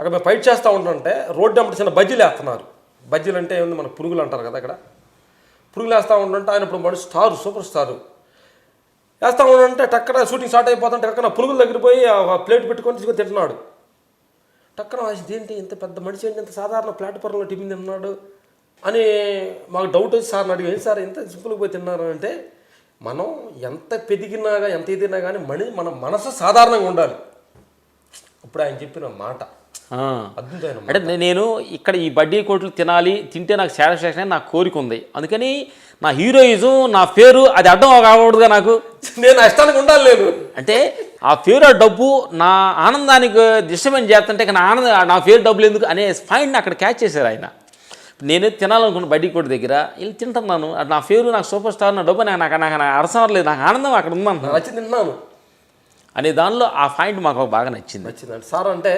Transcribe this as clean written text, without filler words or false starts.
అక్కడ మేము ఫైట్ చేస్తూ ఉంటుంటే రోడ్డు వెంబడి చిన్న బజ్జీలు వేస్తున్నారు. బజ్జీలు అంటే ఏముంది, మన పురుగులు అంటారు కదా, అక్కడ పురుగులు వేస్తూ ఉంటుంటే ఆయన ఇప్పుడు మనిషి స్టారు, సూపర్ స్టారు వేస్తూ ఉంటుంటే టక్కన షూటింగ్ స్టార్ట్ అయిపోతుంటే టక్కన పురుగుల దగ్గర పోయి ఆ ప్లేట్ పెట్టుకొని తీసుకొని తింటున్నాడు. టక్కన ఇదేంటి ఇంత పెద్ద మనిషి ఏంటి ఇంత సాధారణ ప్లాట్ఫారంలో టిఫిన్ తిన్నాడు అని మాకు డౌట్ వచ్చి సార్ని అడిగి, ఏంటి సార్ ఇంత సింపుల్గా పోయి తిన్నారు అంటే, మనం ఎంత పెరిగినా ఎంత ఎదిగినా కానీ మన మనసు సాధారణంగా ఉండాలి. ఇప్పుడు ఆయన చెప్పిన మాట అద్భుతమైన. అంటే నేను ఇక్కడ ఈ బడ్డీ కోట్లు తింటే నాకు సాటిస్ఫాక్షన్ అని నాకు కోరిక ఉంది. అందుకని నా హీరోయిజం, నా పేరు అది అడ్డం కాకూడదుగా నాకు. నేను ఇష్టానికి ఉండాలి. నేను అంటే ఆ పేరు ఆ డబ్బు నా ఆనందానికి డిస్టర్బెన్స్ చేస్తుంటే నా పేరు డబ్బులు ఎందుకు అనే పాయింట్ని అక్కడ క్యాచ్ చేశారు ఆయన. నేనే తినాలనుకున్న బడ్డీ కోటి దగ్గర వెళ్ళి తింటున్నాను, నా పేరు నాకు సూపర్ స్టార్, నా డబ్బు నాకు అరసం లేదు, నాకు ఆనందం అక్కడ ఉందన్న నచ్చి తింటున్నాను అనే దానిలో ఆ పాయింట్ మాకు బాగా నచ్చింది. సార్ అంటే